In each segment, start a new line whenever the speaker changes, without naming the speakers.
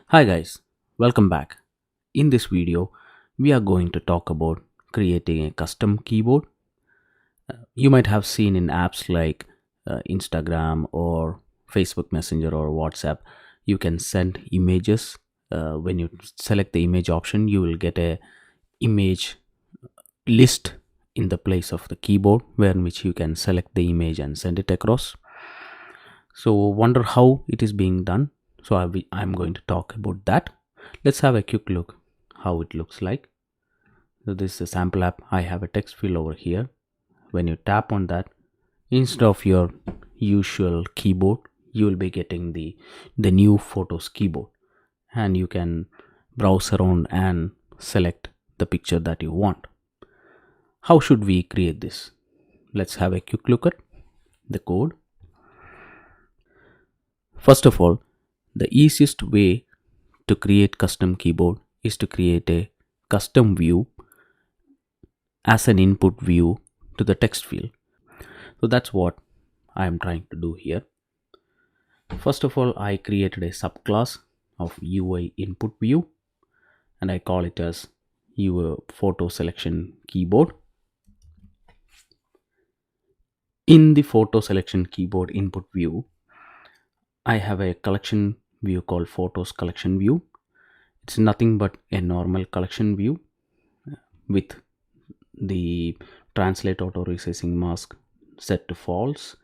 Hi guys, welcome back. In this video, we are going to talk about creating a custom keyboard. You might have seen in apps like Instagram or Facebook Messenger or WhatsApp, you can send images. When you select the image option, you will get a image list in the place of the keyboard where in which you can select the image and send it across. So wonder how it is being done. So I'm going to talk about that. Let's have a quick look how it looks like. So this is a sample app. I have a text field over here. When you tap on that, instead of your usual keyboard, you will be getting the new Photos keyboard, and you can browse around and select the picture that you want. How should we create this? Let's have a quick look at the code. First of all, the easiest way to create custom keyboard is to create a custom view as an input view to the text field. So that's what I am trying to do here. First of all, I created a subclass of UI input view and I call it as UI photo selection keyboard. In the photo selection keyboard input view, I have a collection view called photos collection view. It's nothing but a normal collection view with the translate auto resizing mask set to false,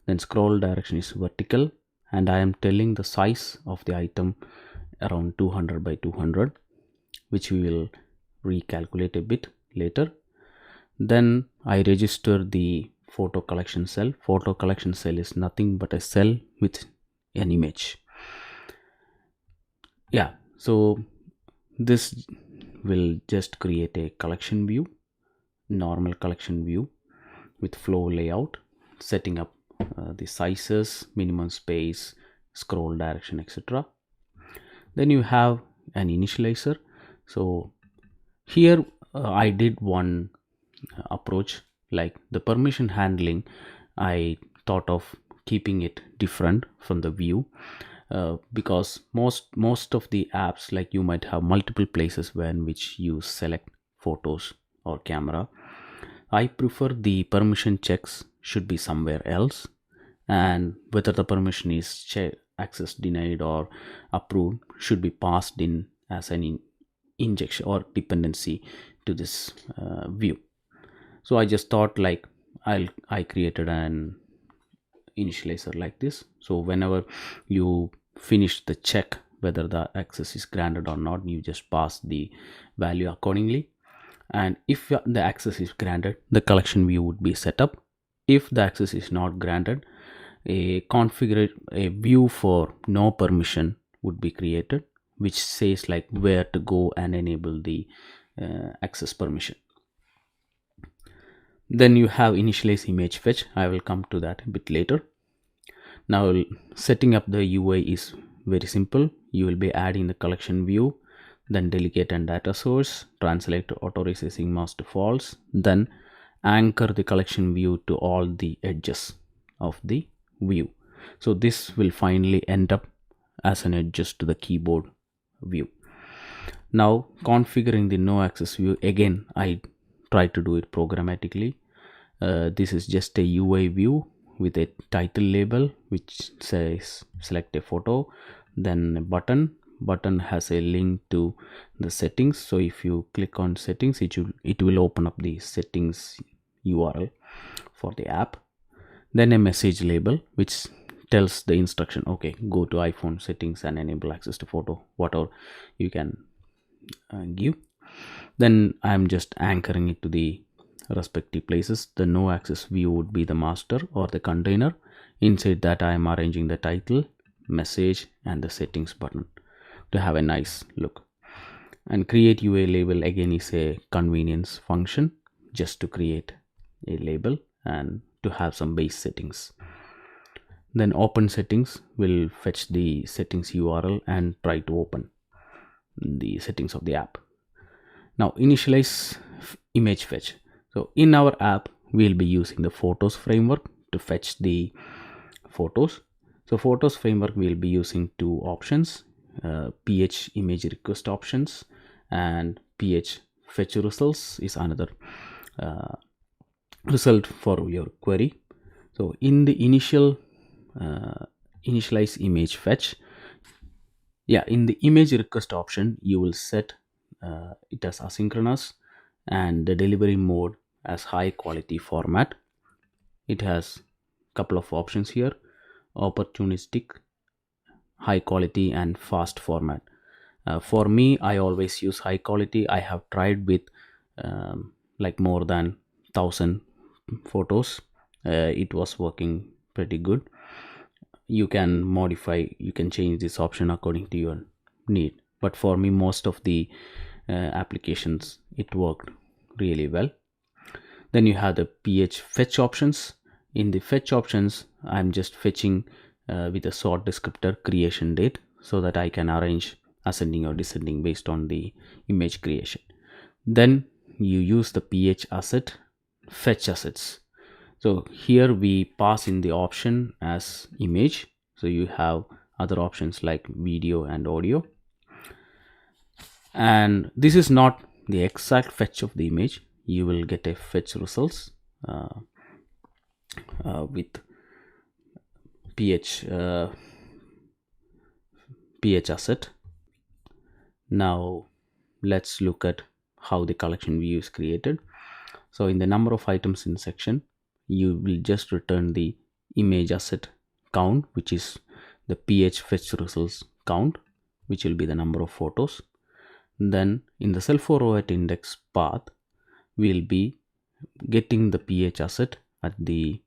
then scroll direction is vertical, and I am telling the size of the item around 200 by 200, which we will recalculate a bit later. Then I register the photo collection cell. Photo collection cell is nothing but a cell with an image. Yeah, so this will just create a collection view, normal collection view with flow layout, setting up the sizes, minimum space, scroll direction, etc. Then you have an initializer. So here I did one approach, like the permission handling. I thought of keeping it different from the view, because most of the apps, like you might have multiple places where in which you select photos or camera. I prefer the permission checks should be somewhere else, and whether the permission is access denied or approved should be passed in as an injection or dependency to this view. So I just thought, like, I created an initializer like this. So whenever you finish the check whether the access is granted or not, you just pass the value accordingly. And if the access is granted, the collection view would be set up. If the access is not granted, a view for no permission would be created, which says like where to go and enable the access permission. Then you have initialize image fetch. I will come to that a bit later. Now setting up the UI is very simple. You will be adding the collection view, then delegate and data source, translate auto resizing mask to false, then anchor the collection view to all the edges of the view. So this will finally end up as an edges to the keyboard view. Now configuring the no access view, again I try to do it programmatically. This is just a UI view with a title label which says select a photo, then a button has a link to the settings. So if you click on settings, it will open up the settings URL for the app. Then a message label which tells the instruction, okay, go to iPhone settings and enable access to photo, whatever you can give. Then I'm just anchoring it to the respective places. The no access view would be the master or the container. Inside that I am arranging the title, message and the settings button to have a nice look. And create UA label again is a convenience function, just to create a label and to have some base settings. Then open settings will fetch the settings URL and try to open the settings of the app. Now initialize image fetch. So in our app we'll be using the photos framework to fetch the photos. So photos framework will be using two options. ph image request options, and ph fetch results is another result for your query. So in the initialize image fetch, in the image request option, you will set it as asynchronous and the delivery mode as high quality format. It has couple of options here: opportunistic, high quality, and fast format. For me, I always use high quality. I have tried with like more than 1,000 photos. It was working pretty good. You can modify, you can change this option according to your need, but for me, most of the applications, it worked really well. Then you have the ph fetch options. In the fetch options, I'm just fetching with a sort descriptor creation date, so that I can arrange ascending or descending based on the image creation. Then you use the ph asset fetch assets. So here we pass in the option as image. So you have other options like video and audio, and this is not the exact fetch of the image. You will get a fetch results with ph asset. Now let's look at how the collection view is created. So in the number of items in section, you will just return the image asset count, which is the ph fetch results count, which will be the number of photos. Then in the cell408 index path, we'll be getting the ph asset at the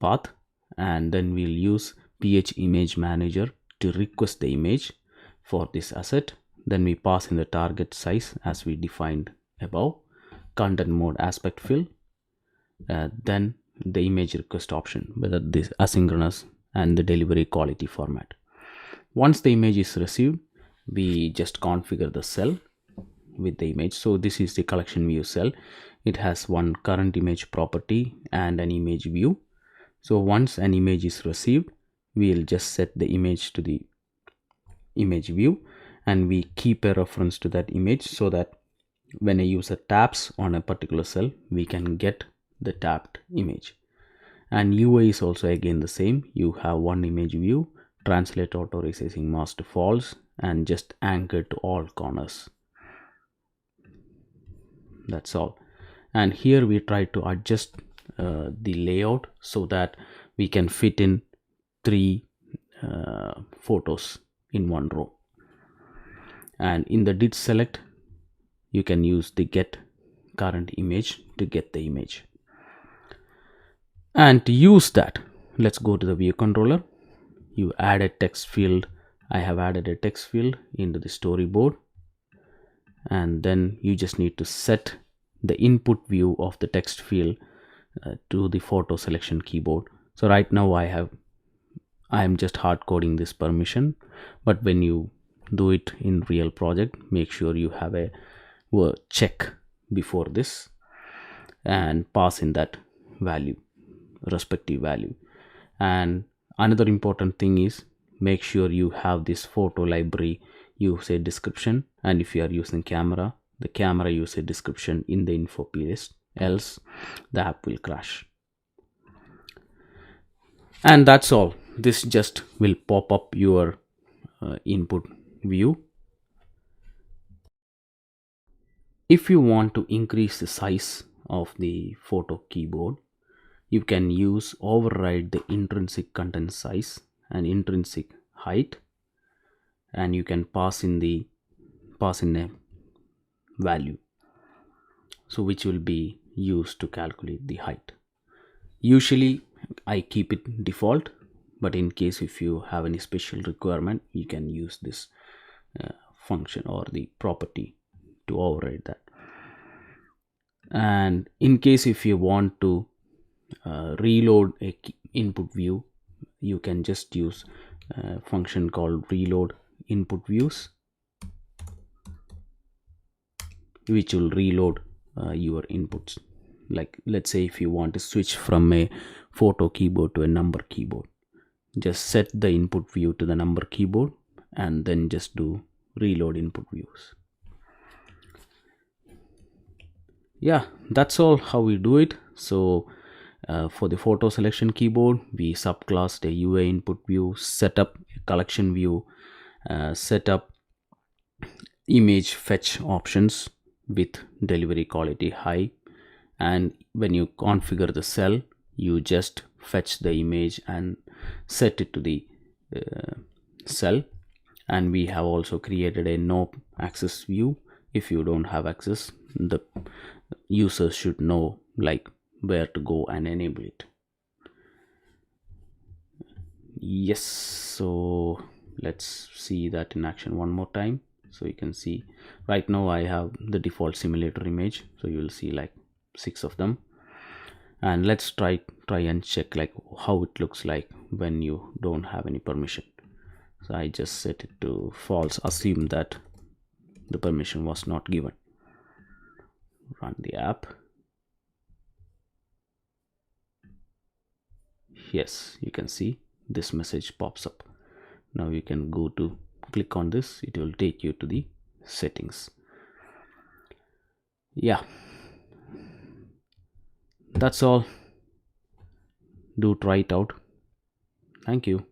path, and then we'll use ph image manager to request the image for this asset. Then we pass in the target size as we defined above, content mode aspect fill, then the image request option, whether this asynchronous, and the delivery quality format. Once the image is received, we just configure the cell with the image. So this is the collection view cell. It has one current image property and an image view. So once an image is received, we'll just set the image to the image view, and we keep a reference to that image, so that when a user taps on a particular cell, we can get the tapped image. And UI is also again the same. You have one image view, translate auto resizing mask to false, and just anchor to all corners. That's all. And here we try to adjust the layout so that we can fit in 3 photos in one row. And in the did select, you can use the get current image to get the image. And to use that, let's go to the view controller. You add a text field. I have added a text field into the storyboard, and then you just need to set the input view of the text field to the photo selection keyboard. So right now I am just hard coding this permission, but when you do it in real project, make sure you have a check before this and pass in that value, respective value. And another important thing is, make sure you have this photo library use a description, and if you are using camera, the camera use a description in the info playlist, else the app will crash. And that's all. This just will pop up your input view. If you want to increase the size of the photo keyboard, you can use override the intrinsic content size and intrinsic height, and you can pass in a value, so which will be used to calculate the height. Usually I keep it default, but in case if you have any special requirement, you can use this function or the property to override that. And in case if you want to reload a input view, you can just use a function called reload input views, which will reload your inputs. Like, let's say if you want to switch from a photo keyboard to a number keyboard, just set the input view to the number keyboard and then just do reload input views. Yeah, that's all how we do it. So for the photo selection keyboard, we subclassed a UA input view, set up a collection view, set up image fetch options with delivery quality high, and when you configure the cell, you just fetch the image and set it to the cell. And we have also created a no access view. If you don't have access, the users should know like where to go and enable it. Yes, so let's see that in action one more time. So you can see right now I have the default simulator image, so you will see like 6 of them. And let's try and check like how it looks like when you don't have any permission. So I just set it to false, assume that the permission was not given. Run the app. Yes, you can see this message pops up. Now you can go to click on this, it will take you to the settings. Yeah, that's all. Do try it out. Thank you.